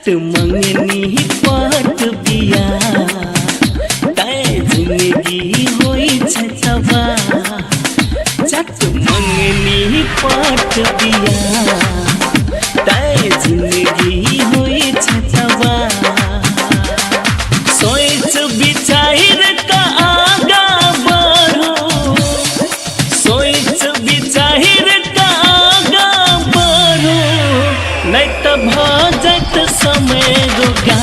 चट मंगनी पाट बिया तय जिंदगी होई छै तबा चट मंगनी पाट बिया तय जिंदगी होई छै तबा सोच विचार का आगा बढ़ो सोच विचार का आगा बढ़ो नहीं तो भजत समय रोगा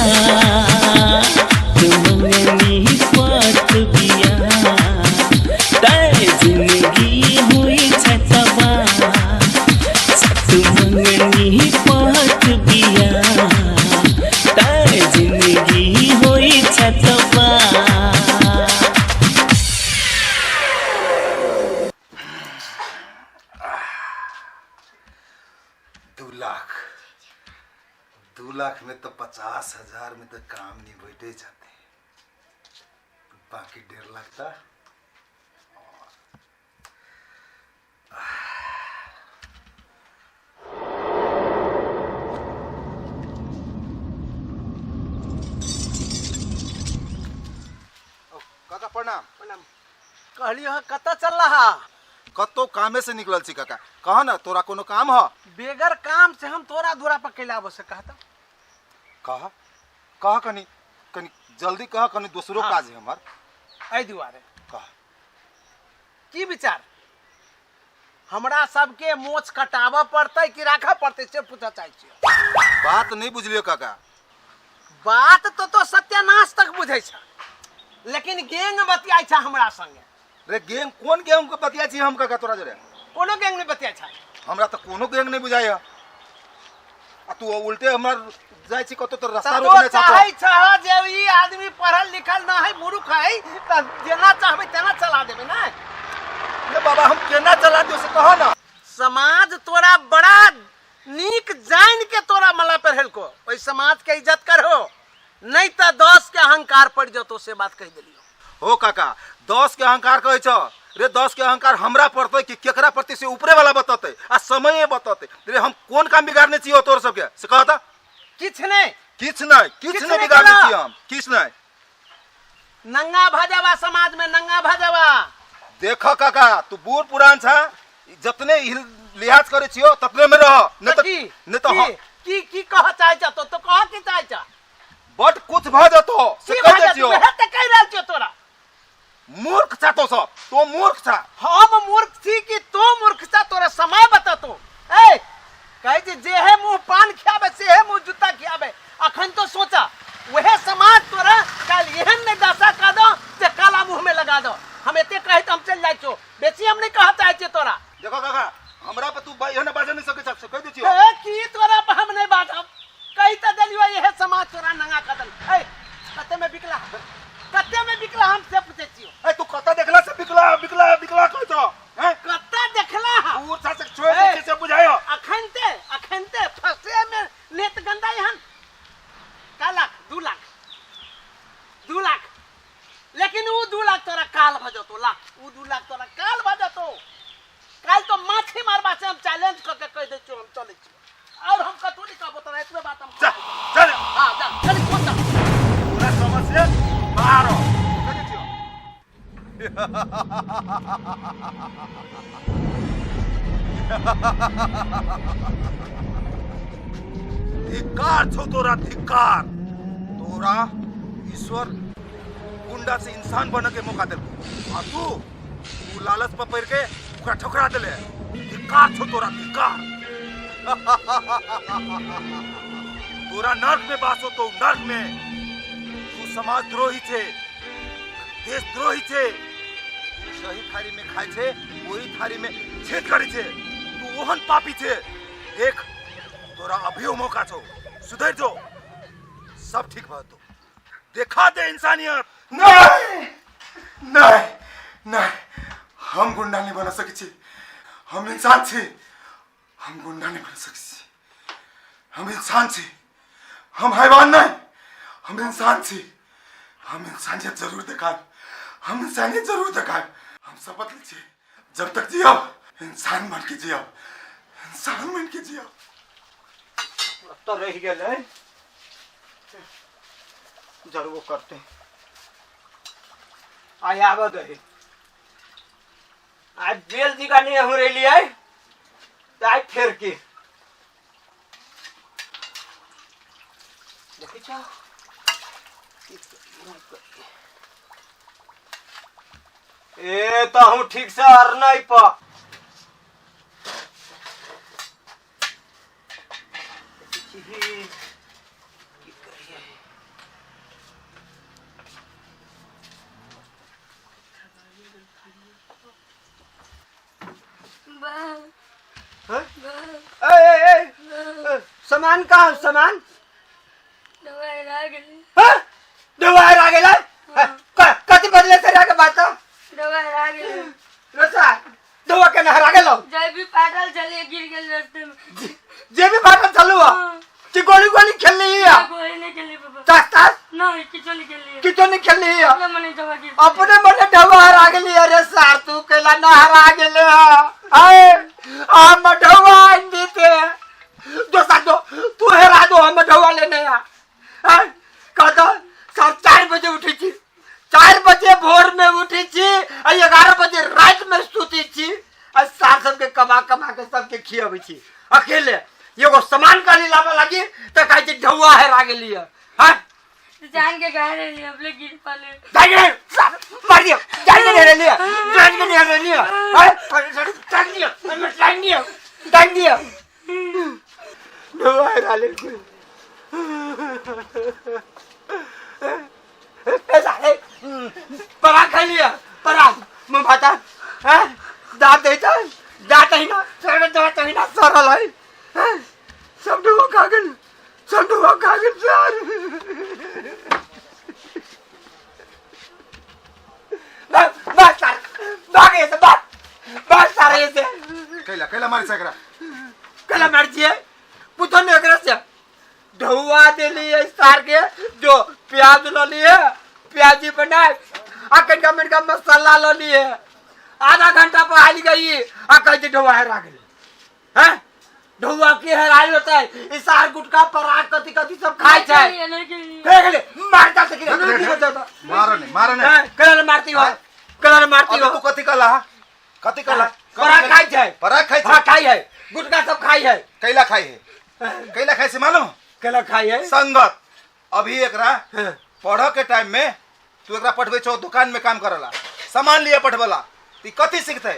मंगनी पाट बिया तय जिंदगी हुई छै तबा सत मंगनी पाट बिया तय जिंदगी हुई छै तबा 2 लाख में तो 50,000 में तो काम नहीं बैठे जाते बाकी 1.5 लाख था काका प्रणाम प्रणाम कहलियो कत चल रहा कतो कामे से निकलल छी काका कह ना तोरा कोनो काम ह बेगर काम से हम तोरा दूरा पर कैला बस कहता कह कह कनी कनी जल्दी कह कनी दूसरो हाँ। काज है हमार ऐ दुआरे कह की विचार हमरा सबके मोछ कटावा पड़ते कि राखा पड़ते से पूछा चाहे छी बात नहीं बुझलियो काका बात तो सत्यानाश तक बुझे छ लेकिन गैंग बतियाई छ हमरा संगे रे गैंग कोन गैंग के बतिया छी हम काका तोरा जरे कोनो गैंग नहीं बतियाई छ हमरा तो कोनो गैंग नहीं बुझाय आ तू उल्टे हमर जाय छी कतो तो रास्ता तो रोकने चाहे चाहतो छ जे ई आदमी पढ़ल लिखल ना है मूर्ख है त जेना चाहबे तेना चला देबे ना ये बाबा हम केना चला दियो से कह ना समाज तोरा बड़ा नीक जान के तोरा मला पढ़ल को ओई समाज के इज्जत करहो नहीं तो 10 के अहंकार पड़ जतो से बात कह देलियो हो काका 10 के अहंकार कहै छ रे 10 के अहंकार हमरा पड़ते कि केकरा प्रति से ऊपरे वाला बताते आ समय बताते रे हम कोन काम बिगाड़ने छियो तोर सबके से कहता किछ नहीं किछ नहीं बिगाड़ने छी हम किछ नहीं नंगा भजवा समाज में नंगा भजवा देखो काका तू बूढ़ पुरान छा जतने लिहाज करे छियो ततने में रह नहीं तो की कह चाहे छ तो कह के चाहे छ बट कुछ भ जतो से कह दे छियो हे त कह रहल छियो तोरा मूर्ख छा तो सब तो मूर्ख छा हम मूर्ख छी कि तो मूर्ख छा तोरा समय बता तो ए कहे जे है मुंह पान खियाबे से है मुंह जूता खियाबे अखन तो सोचा वह समाज तोरा कल एहन ने दशा का दो जे काला मुंह में लगा दो हम एते कहे त हम चल जाय छो बेसी हम नहीं कह चाहे छे तोरा देखो काका हमरा पे तू एहन बाजे नहीं सके छ कह दे छियो ए की तोरा पे हम नहीं बाजब कहि त देलियो यह समाज तोरा नंगा कदल ए कते में बिकला हम से पूछे छियो ए तू कता देखला से बिकला कहै छ हैं कते देखला दूर सा से छोड़ दे से बुझायो अखनते फसे में लेत गंदा यहन का लाख 2 लाख लेकिन वो 2 लाख तोरा काल भजतो लाख वो 2 लाख तोरा काल भजतो काल तो माछी मारबा से हम चैलेंज करके कह दे छियो हम चले छियो और हम कतो नहीं कहबो तोरा एतबे बात हम चल हां चल कोन पूरा समस्या बाहर हो कह दे छियो धिक्कार छो तोरा धिक्कार तोरा ईश्वर गुंडा से इंसान बने के मौका दे आ तू लालच पर पड़ के ओकरा ठोकरा देले धिक्कार छो तोरा धिक्कार तोरा नर्क में बासो तो नर्क में तू समाज द्रोही छे देश द्रोही छे सही थारी में खाय छे वही थारी में छेद करी छे तू ओहन पापी छे देख तोरा अभियो मौका छो सुधर जो सब ठीक भा तो देखा दे इंसानियत नहीं हम गुंडा नहीं बना सके छी हम इंसान छी हम गुंडा नहीं बन सके छी हम इंसान छी हम हैवान नहीं हम इंसान छी हम इंसानियत जरूर दिखाए हम इंसानियत जरूर दिखाए हम शपथ ले छी जब तक जियो इंसान बन के जियो इंसान बन के जियो तो रह गेल है जरूर करते हैं। आय आवत है आज बेल जी का नहीं हो रही है ताई फेर के देखी चाह ए तो हम ठीक से हर नहीं पा सामान कहाँ सामान दवाई आ गेला कति बदले से राके बात दवा के नहरा गेलो जय भी पाटल चले गिर गेल रास्ते में जे भी बात चलू कि गोली गोली खेल ली है कोई नहीं खेली बाबा तास तास नहीं किचो नहीं खेली कितो नहीं खेल ली है अपने मने दवा गिर अपने मने ढवा हरा गेली अरे सार तू केला नहरा गेले आए हम ढवा इंदी ते जो सादो तू हेरा दो हम ढवा लेने आ कद 4 बजे उठी छी 4 बजे भोर में उठी छी 11 बजे रात में सुती छी और सार सबके कमा कमा के सबके खियाबै छी अकेले एगो सामान काली लावा लगी त कहै छी ढवा हेरा गेली है हां जान के कह रही है अपने गिर पाले जाइए मार दिया जान के नहीं लिया जान के नहीं लिया हां टांग दिया मैं टांग दिया ढवा हेरा ले ऐसा है पराग खा लिया पराग मैं भाता हैं दांत देता दांत ही ना सर दांत ही ना सरल है सब ढवा खा गए यार बस सर भागे से बस सारे से कैला मारी सकरा कला मर्जी है पुतो ने एकरा से ढौआ दे लिए सार के जो प्याज लो लिए प्याजी बनाए आकन का मिनट का मसाला लो लिए आधा घंटा पर हाली गई आ कहते ढौआ हेरा गेल हैं ढौआ के हेराई होता है इस सार गुटका पराग कति कति सब खाई छै हे गेले मारता से कि मारने कलर मारती हो तू कति कला पराग खाई छै हां खाई है गुटका सब खाई है कैला खाई से मालूम कलर खाई है संगत अभी एकरा पढ़ के टाइम में तू एकरा पढ़वे छो दुकान में काम करला सामान लिए पढ़वला ती कथी सीखते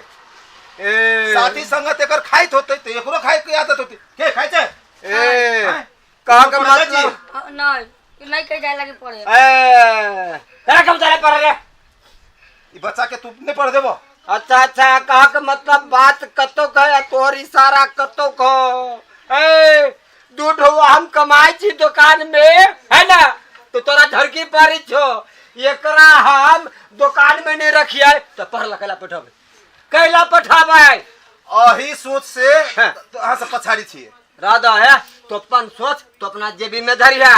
साथी संगत एकर खाइत होते तो एकरो खाए के आदत होती के खाइ छै कहा का मतलब नहीं कह जाए लगे पड़े तेरा कब जाने पड़ रे ई बच्चा के तू नहीं पढ़ देबो अच्छा कहा का मतलब बात कतो कहे तोर इशारा कतो को दूध हुआ हम कमाई छी दुकान में है ना तो तोरा झरकी पारी छो एकरा हम दुकान में नहीं रखिए तो पढ़ला कैला पठावे अही सोच से तो हां से पछाड़ी छिए राधा है तो अपन सोच तो अपना जेबी में धरिया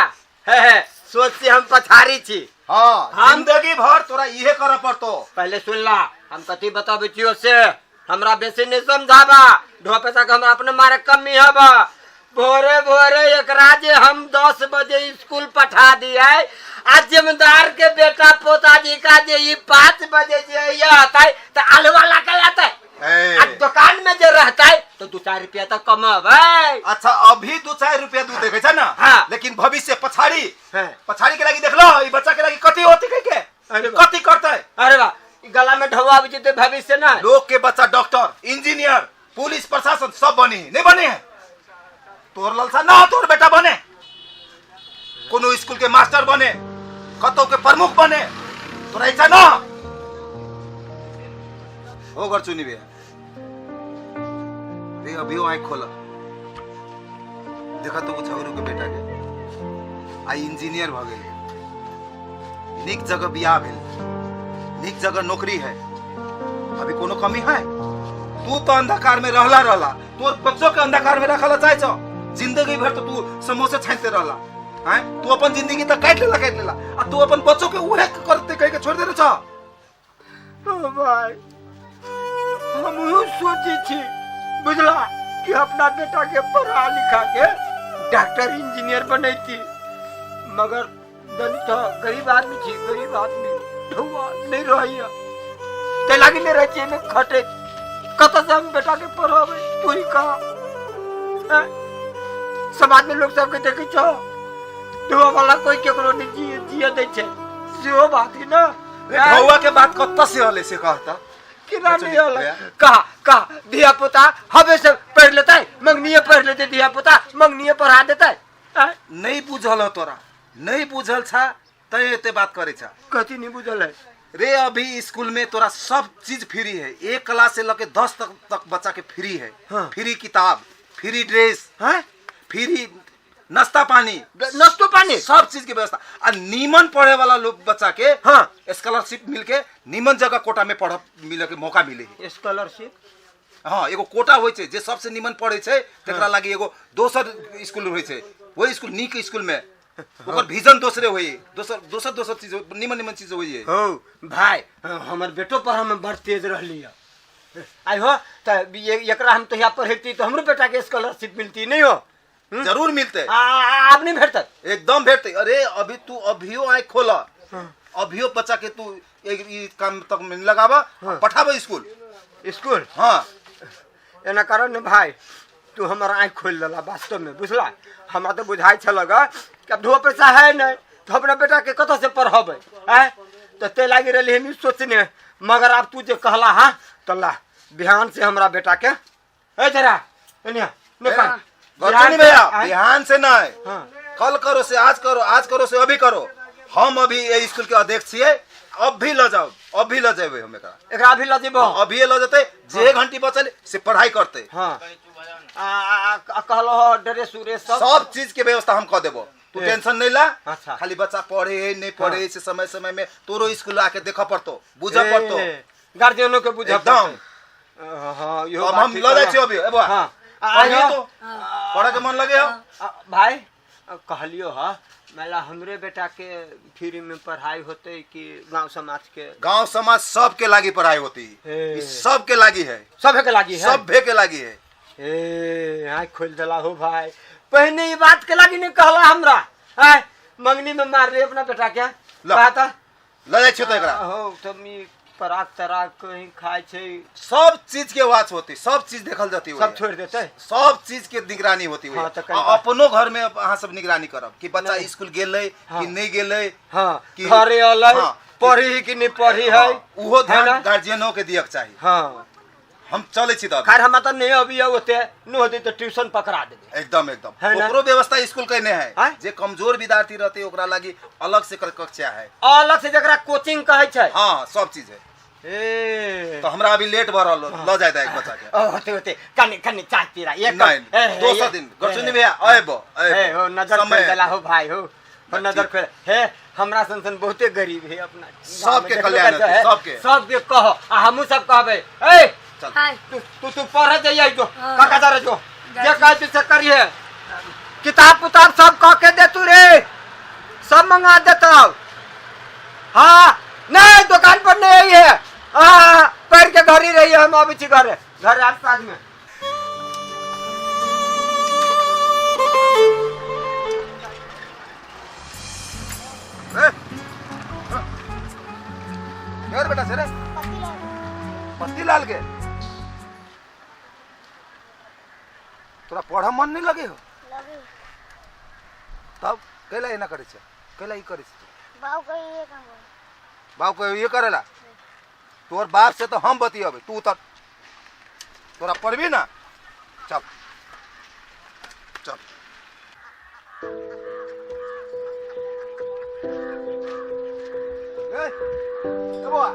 है सोच से हम पछाड़ी छी हां जिंदगी भर तोरा इहे करे पड़तो पहले सुन ला हम कथी बताबे छियो से हमरा बेसी नहीं समझाबा ढो पैसा के हमरा अपने मारे कमी हबा भोरे भोरे एकरा जे हम 10 बजे स्कूल पठा दिए आज जमींदार के बेटा पोता जी का जे 5 बजे जे ये आता है तो आलूवा ला के आता है आज दुकान में जे रहता है तो 2-4 रुपया तो कमावे अच्छा अभी 2-4 रुपया तू देखे छ ना हाँ। लेकिन भविष्य पछाड़ी के लागी देख लो ई बच्चा के लागी कथी होती के कथी करते अरे वाह गला में ढवा भी जेते भविष्य ना लोग के बच्चा डॉक्टर इंजीनियर पुलिस प्रशासन सब बनी नहीं बने है तोर ललसा ना तोर बेटा बने कोनो स्कूल के मास्टर बने कतो के प्रमुख बने तोरा इच्छा ना हो घर चुनी बे रे अभी वो आँख खोला देखा तो छौरू के बेटा के आई इंजीनियर भ गेल निक जगह बियाह भेल निक जगह नौकरी है अभी कोनो कमी है तू तो अंधकार में रहला तू बच्चों के अंधकार में रखला चाहे छो जिंदगी भर तो तू समोसे छानते रहला हैं तू अपन जिंदगी तो काट लेला आ तू अपन बच्चों के उहे करते कह के छोड़ दे छ ओ भाई हम सोची छी बुझला कि अपना बेटा के पढ़ा लिखा के डॉक्टर इंजीनियर बनैती मगर धनी तो गरीब आदमी छी, गरीब आदमी ढुआ नहीं रहिया ते लागी नहीं रह छी में खटे कत से हम बेटा के पढ़ावे तू ही कहा हैं? समाज में लोग सब के देखे छो ढुआ वाला कोई केकरो नहीं जिए दे छे सेहो बात ही ना। ढौआ के बात कत्ता से हले से कहता किना नहीं होला कहा धिया पुता हवे से पढ़ लेता है, मंगनीय पढ़ लेते धिया पुता मंगनीय पढ़ा देता है। नहीं बुझल हो तोरा, नहीं बुझल छा तय एते बात करे छा। कथी नहीं बुझल है रे अभी स्कूल में तोरा सब चीज फ्री है, 1 क्लास से लेके 10 तक बच्चा के फ्री है। हाँ। फ्री किताब, फ्री ड्रेस, हैं? फ्री नाश्ता पानी, नाश्तो पानी सब चीज की व्यवस्था। और नीमन पढ़े वाला लोग बच्चा के हाँ स्कॉलरशिप मिलके नीमन जगह कोटा में पढ़ मिले के मौका मिले है। स्कॉलरशिप हाँ एगो कोटा होय छे जे सबसे नीमन पढ़े छे तेकरा लागी एगो दोसर स्कूल होय छे, वही स्कूल नीक स्कूल में ओकर विजन दोसरे होई, दोसर चीज नीमन चीज होई है। हो भाई हमर बेटो पर हम बड़ तेज रहली है आई हो त एकरा हम तहिया पढ़ेती तो हमरो बेटा के स्कॉलरशिप मिलती नहीं हो जरूर मिलते, आप नहीं भेटत एकदम भेटते। अरे अभी तू अभियो आँख खोला, अभियो बच्चा के तू एक काम तक में लगावा, पठावा स्कूल। स्कूल हाँ एना करो न भाई तू हमारा आँख खोल देला वास्तव में बुझला। हमरा तो बुझाई छलगा कि अब 2 पैसा है नहीं तो अपना बेटा के कत से पढ़ाबे हैं तो ते लागी रही हम सोचने, मगर अब तू जे कहला हाँ तो ला बिहान से हमरा बेटा के ए जरा एनिया निकाल गौतमी भैया बिहान से ना है, हाँ। कल करो से आज करो, आज करो से अभी करो। हम अभी ये स्कूल के अध्यक्ष छिए, अब भी ल जाओ, अब भी ल जाबे हम एकरा अभी ला जेबो अभी ल जते जे घंटी बचल से पढ़ाई करते। हाँ कहलो ड्रेस उरेस सब चीज के व्यवस्था हम कर देबो, तू टेंशन नहीं ला। अच्छा। खाली बच्चा पढ़े नहीं पढ़े से समय में तोरो स्कूल आके देखा पड़तो, बुझा पड़तो, गार्जियनों के बुझा एकदम। हाँ यो अब हम ल जाय छी अभी एबो हाँ पढ़ियो तो पढ़े के मन लगे हो। भाई कहलियो हा मेला हमरे बेटा के फ्री में पढ़ाई होते कि गांव समाज के? गांव समाज सब के लागी पढ़ाई होती है, ई सब के लागी है, सब के लागी है, सब भे के लागी है। ए आँख खोल देला हो भाई, पहले ये बात के लागी नहीं कहला हमरा है मंगनी में मार ले अपना बेटा क्या कहता ल जाय छी तो एकरा हो तुम पराग तराग कहीं खाए छे सब चीज के वाच होती, सब चीज देखल जाती, सब छोड़ देते, सब चीज के निगरानी होती है। हाँ, तो अपनो घर में अहाँ सब निगरानी करब कि बच्चा स्कूल गेले कि नहीं गेले, हाँ कि घरे अलै हाँ, पढ़ी कि नहीं पढ़ी है उहो है ना? ध्यान गार्जियनों के दियक चाहिए। हाँ हम चले छी तब खैर हम तो नहीं अभी होते न होते तो ट्यूशन पकड़ा देबे एकदम एकदम है ना? ओकरो व्यवस्था स्कूल के ने है, हैं? जे कमजोर विद्यार्थी रहते ओकरा लागी अलग से कक्षा है, अलग से जकरा कोचिंग कहे छै। हाँ सब चीज है। ए तो हमरा अभी लेट भरल ल जाय एक बच्चा के होते होते कने कने चाय पीरा एक नहीं दोसर दिन गर्जनी भैया आएबो ए हो नजर खोल देला हो भाई हो नजर खोल हे हमरा संसन बहुते गरीब है अपना सबके कल्याण है, सबके कह आ हमहु सब कहबे ए चल हाय तू पढ़ जाइए जो काका जा जो जे कह तू से करिए किताब उताब सब कह के दे तू रे सब मंगा देता हाँ नहीं दुकान पर नहीं है हाँ पैर के घर ही रही है हम अभी घर आस पास में यार बेटा से रे पत्ती लाल के तोरा पढ़ा मन नहीं लगे हो तब कैला एना करे छे, कैला ई करे छे बाप को ये करेला तोर बाप से तो हम बतियबे, तू तो तोरा पढ़बी ना। चल चल ए बबुआ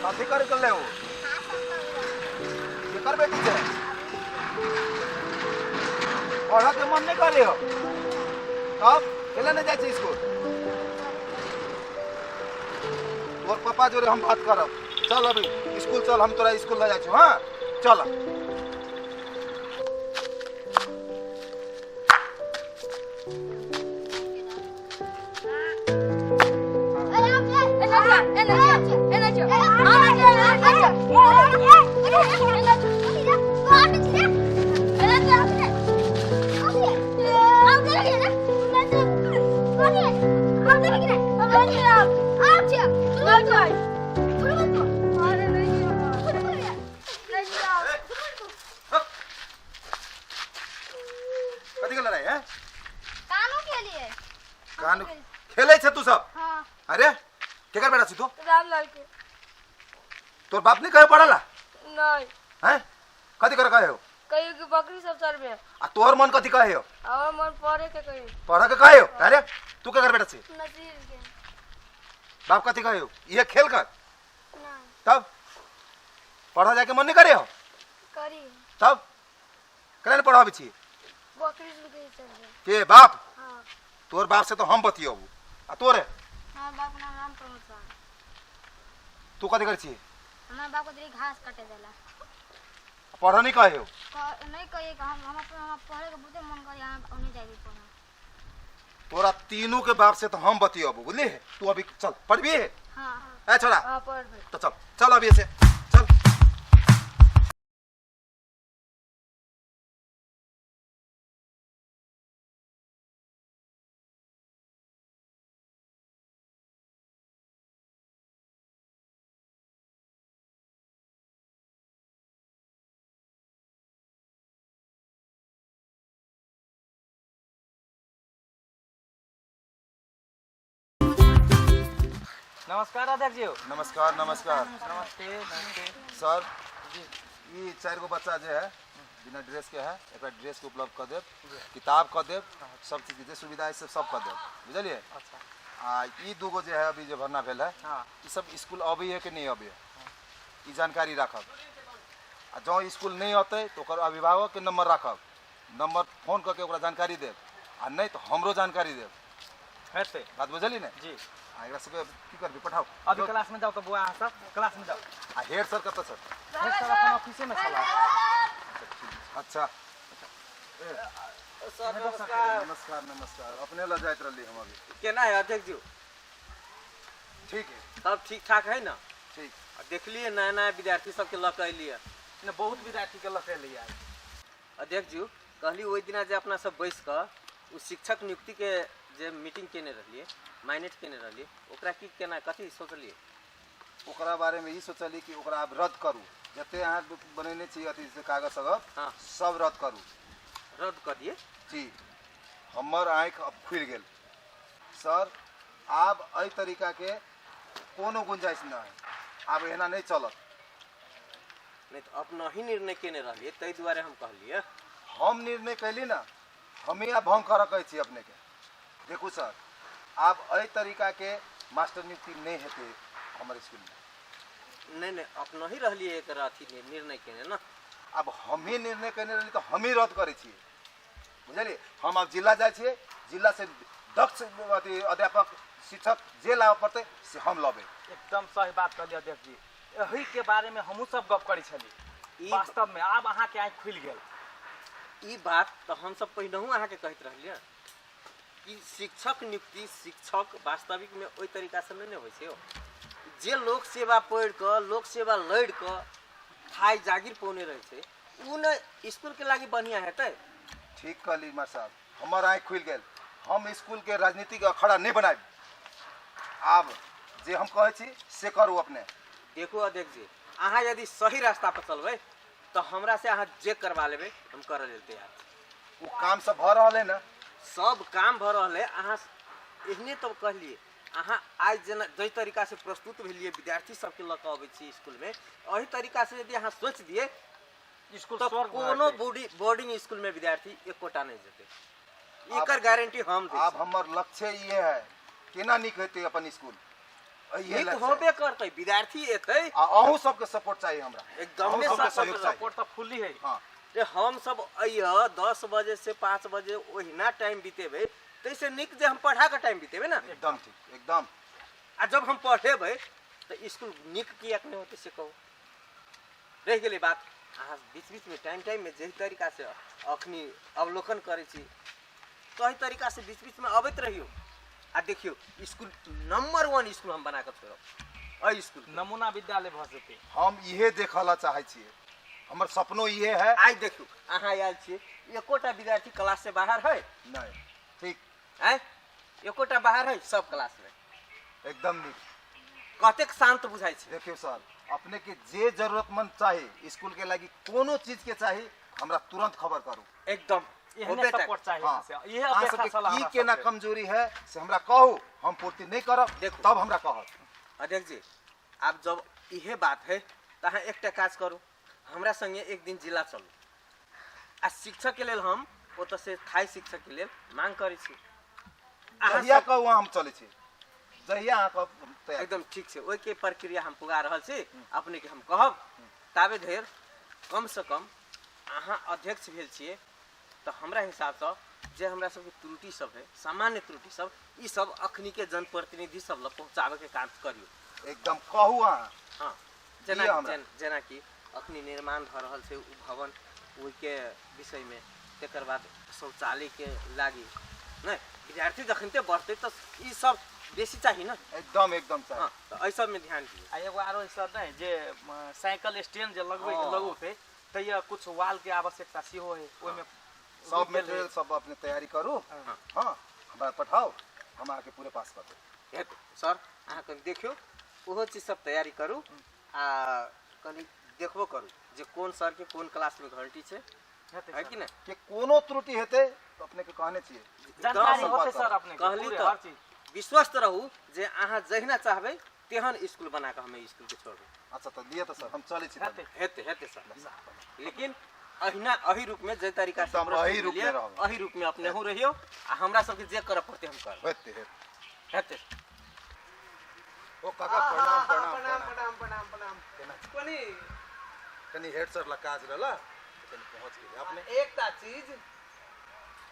कथी करे कर ले हो ये कर बेटी छे पढ़ा के मन नहीं करे हो तब केला नहीं जाए स्कूल और पापा जोरे हम बात करब। चल अभी स्कूल चल, हम तोरा स्कूल ले जाए छो। हाँ चल एना जो कान खेले छे तू सब? हाँ अरे केकर बेटा छी तू? रामलाल के तोर बाप नहीं कहे पढ़ला नहीं हैं? कथी कर कहे हो? कहियो कि बकरी सब सर में आ तोर मन कथी कहे हो? और मन पढ़े के कहियो पढ़ के कहे हो? अरे तू केकर बेटा छी? नजीर के बाप कथी कहे हो? ये खेल कर नहीं तब पढ़ा जाके मन नहीं करे हो करी तब करे न पढ़ाबे छी बकरी के सर में के बाप? हाँ तोर बाप से तो हम बतियो आ तोरे हाँ बाप नाम राम प्रमोद साहब तू कथी कर छी? हमारे बाप को देरी घास काटे देला पढ़ नहीं कहे हो? नहीं कहिए कि हम पढ़े के बहुते मन करे यहाँ उन्हें जाएगी पढ़ा तोरा तीनों के बाप से तो हम बतियो बुझली? तू अभी चल पढ़बी? हाँ ए छोड़ा हाँ पढ़ दे तो चल चल अभी से चल। नमस्कार अध्यक्ष जी। नमस्कार नमस्कार नमस्ते नमस्ते। सर ये 4 गो बच्चा जो है बिना ड्रेस के है एक ड्रेस के उपलब्ध कर देव किताब कर देव सब चीज के सुविधा है सब कर देव बुझलिए? अच्छा आ ई 2 गो जो है अभी जो भरना भेल है हाँ ये सब स्कूल अभी है कि नहीं अभी है ये जानकारी रखब आ जो स्कूल नहीं होते तो ओकर अभिभावक के नंबर रखब नंबर फोन करके ओकरा जानकारी देव आ नहीं तो हमरो जानकारी देव हेते बात बुझली ने? जी आ एकरा सबके की करबी पठाओ अभी क्लास में जाओ तो बुआ अहाँ सब क्लास में जाओ। आ हेड सर कत सर? हेड सर अपन ऑफिसे में चला। अच्छा सर नमस्कार। नमस्कार नमस्कार अपने ल जाइत रहली हम अभी केना है अध्यक्ष जी? ठीक है सब ठीक ठाक है ना? ठीक देखलिए नया नया विद्यार्थी सबके लऽ के अलिए ने बहुत विद्यार्थी के लऽ के अलिए। अध्यक्ष जी कहली ओहि दिना जे अपना सब बैस कऽ उ शिक्षक नियुक्ति के जे मीटिंग केने रहलिए माइनेट केने रहलिए ओकरा की केना कथी सोचलिए? ओकरा बारे में ई सोचली कि ओकरा अब रद्द करू जते अहाँ बनेने छी अथी से कागज सब हाँ सब रद्द करू। रद्द कर दिए? जी हमर आँख अब खुल गेल सर आब एहि तरीका के कोनो गुंजाइश ना है आब एना नहीं चलत। नहीं तो अपना ही निर्णय केने रहलिए ताहि दुआरे हम कहलिए। हम निर्णय कैली ना हमें अब भंग कर कहै छी अपने के। देखू सर आब एहि तरीका के मास्टर नियुक्ति नहीं हेते हमारे स्कूल में। नहीं नहीं अपना ही रहलिए एक अथी निर्णय केने ना। अब हम ही निर्णय करने रही तो हम ही रद्द करे छिए बुझलिए? हम अब जिला जाए छिए जिला से दक्ष अथी अध्यापक शिक्षक जे लाबे पड़ते से हम लबे। एकदम सही बात कहलिए अध्यक्ष जी। यही के बारे में हमहू सब गप करी छली वास्तव में आब अहाँ के आँख खुल गेल। ई बात तो हम सब पहिनहु अहाँ के कहत रहलिए कि शिक्षक नियुक्ति शिक्षक वास्तविक में ओई तरीका से नहीं होइ छै। जे लोक सेवा पढ़ के लोक सेवा लड़ के खाई जागीर पौने रहे छै उ न स्कूल के लागी बढ़िया हेतै। ठीक कहली मार साहब हमार आँख खुल गेल हम स्कूल के राजनीति के अखाड़ा नहीं बनाए। आब जे हम कहै छी से करू अपने। देखो अध्यक्ष जी अहाँ यदि सही रास्ता पर चलबै तो हमरा से अहाँ जे करवा लेबै हम कर लेल तैयार। वो काम सब भ रहल है ना? सब काम भ रहल है। अहाँ एहने तो कहलिए अहाँ आज जेना जै तरीका से प्रस्तुत भेलिए विद्यार्थी सबके लऽ कऽ अबै छी स्कूल में वही तरीका से यदि अहाँ सोच दिए स्कूल तो कोनो बोर्डिंग स्कूल में विद्यार्थी एकोटा नहीं जेतै। एकर गारंटी हम दै छी। आब हमर लक्ष्य ये है केना नीक हेतै अपन स्कूल नीक होबे करतै विद्यार्थी एतै आ अहूँ सबके सपोर्ट चाहिए हमरा एकदम अहूँ सबके सहयोग चाहिए। सपोर्ट तो फुल्ली है। हाँ जे हम सब अइया 10 बजे से 5 बजे ओहिना टाइम बितेबै तैसे निक जे हम पढ़ा के टाइम बितेबै ना एकदम ठीक एकदम। आ जब हम पढ़ेबै तो स्कूल निक किया नहीं होते से कहू। रह गेलै बात अहाँ बीच बीच में टाइम में जे तरीका से अखनी अवलोकन करे छी तो एही तरीका से बीच बीच में अबैत रहियो। आ देखियो स्कूल नंबर 1 स्कूल हम बना के छोड़ब। अइ स्कूल नमूना विद्यालय भ जेतै। हम इहे देखला चाहे छिए हमर सपनो इहे है। आज देखियो अहाँ आयल छियै एकोटा विद्यार्थी क्लास से बाहर है नहीं ठीक हैं? एकोटा बाहर है सब क्लास में एकदम नीक। कतेक शांत बुझाई छै। देखियो सर अपने के जे जरूरतमंद चाहिए स्कूल के लागी कोनो चीज के चाहिए हमरा तुरंत खबर करू। एकदम एहने सपोर्ट चाहिए हाँ। से ये अहाँ अपेक्षा सबके छल की हमरा केना सबके। कमजोरी है से हमरा कहू, हम पूर्ति नहीं करब देखू। तब हमरा कहब। अध्यक्ष जी आप जब इहे बात है तो अहाँ एकटा काज करू, हमरा संगे एक दिन जिला चलू आ शिक्षक के लेल हम ओतऽ से थाई शिक्षक के लेल मांग करै छी। अहाँ जहिया सब- कहू हम चलै छी, जहिया अहाँ कहब तैयार। एकदम ठीक छै, ओहि के प्रक्रिया हम पुगा रहल छी। अपने के हम कहब ताबे धरि कम से कम अहाँ अध्यक्ष भेल छियै तो हमरा हिसाब से जे हमरा सबके त्रुटि सब है, सामान्य त्रुटि सब, ई सब अखनी के जनप्रतिनिधि सब लग पहुँचाबे के काम करियो। एकदम कहू अहाँ। हाँ, दिअ हमरा। जेना कि अखनी निर्माण भ रहल छै उ भवन, ओहि के विषय में, तकर बाद शौचालय के लागी नहीं विद्यार्थी जखनते बढ़ते तो ई सब बेसी चाहिए ना। एकदम चाहिए। हाँ, तो एहि सब में ध्यान दियो। आ एगो आरो सर नहीं जे साइकिल स्टैंड जे लगबे हाँ। लगौते तैया कुछ वाल के आवश्यकता सेहो है, ओइ में सब मटेरियल सब अपने तैयारी करू। हाँ, हमरा पठाओ, हम अहाँके पूरे पास कर देब। हेतु सर अहाँ कनि देखियो, ओहो चीज सब तैयारी करू आ कनि देखबो करू जे कोन सर के कोन क्लास में घंटी छै, है कि नहीं। कि कोनो त्रुटि हेतै तो अपने के कहने छियै। जानकारी दस होते बात सर अपने के कहली पूरे तो हर चीज। विश्वस्त रहू जे अहाँ जहिना चाहबै तेहन स्कूल बना के हमें स्कूल के छोड़बै। अच्छा तो दिए तो सर हम चलै छी। हेतै। हेते सर, लेकिन अहिना अही रूप में जे तरीका से एकदम प्रस्तुत अही रूप में केलियै, रहबै। अही रूप में अपने हो रहियो आ हमरा सबके जे करऽ पड़तै हम करब। हेतै। हेते ओ काका प्रणाम प्रणाम प्रणाम प्रणाम प्रणाम प्रणाम। कनि कनी हेड सर ला काज रहला, कनी पहुंच गेली अपने। एकटा चीज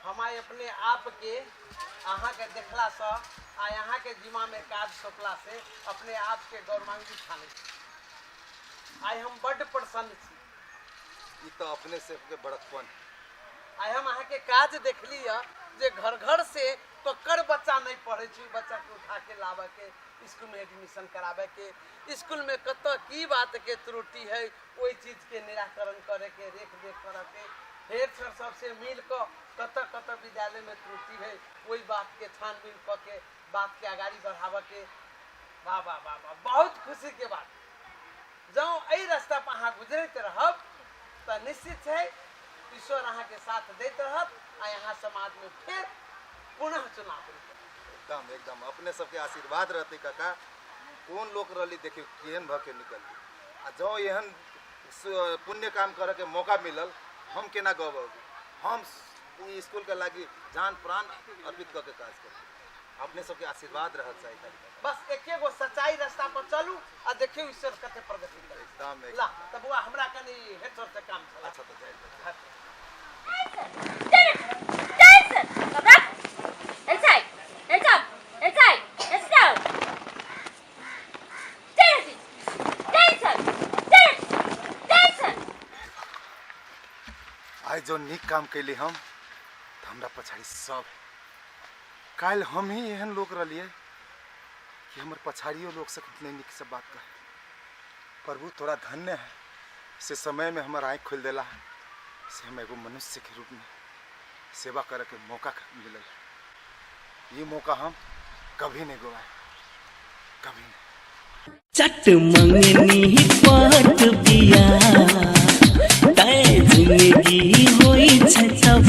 हमारे अपने आप के अहाँ के देखला से आ यहाँ के जिम्मा में काज सौंपला से अपने आप के गौरवान्वित ठानै छी। आइ हम बड्ड प्रसन्न छी। ई तो अपने से के बड़कपन। आइ हम अहाँ के काज देखली है जे घर घर से ककर बच्चा नहीं पढ़े छी, बच्चा के उठा के लाबे के, स्कूल में एडमिशन कराबे के, स्कूल में कत की बात के त्रुटि है वही चीज के निराकरण करे के, रेख देख करे के, हेड सर सबसे मिल कर कत विद्यालय में त्रुटि है वही बात के छानबीन क के बात के आगाड़ी बढ़ावे के। वाह वाह वाह वाह, बहुत खुशी के बात। जँ एहि रास्ता पर अहाँ गुजरैत रहब तो निश्चित है ईश्वर अहाँ के साथ दैत रहत आ यहाँ समाज में फिर पुनः चुनाव होइत। एकदम अपने सबके आशीर्वाद रहते काका। कौन लोग रही देखियो केहन भ के निकल आ जो एहन पुण्य काम करे के मौका मिलल, हम केना गब। हम ई स्कूल के लागी जान प्राण अर्पित करके काज कर। अपने सबके आशीर्वाद रहत चाहिए। बस एके गो सच्चाई रास्ता पर चलू आ देखियो ईश्वर कते प्रगति करे। एकदम ला तब बुआ हमरा कनी हेड सर से काम चला। अच्छा तो जाए। Jason! Come back! Inside! Heads up! Inside! Let's go! Jason! Jason! Jason! आज जो निक काम कैली हम तो हमरा पछाड़ी सब काल हम ही एहन लोग रहिए कि हमर पछाड़ियों लोग से कितने निक से बात कहे। प्रभु थोड़ा धन्य है से समय में हमार आँख खोल देला से हम एगो मनुष्य के रूप में सेवा करे के मौका मिलल। ये मौका हम कभी नहीं गवाए, कभी नहीं। चट मंगनी पाट पिया तै जिंदगी होई छै तब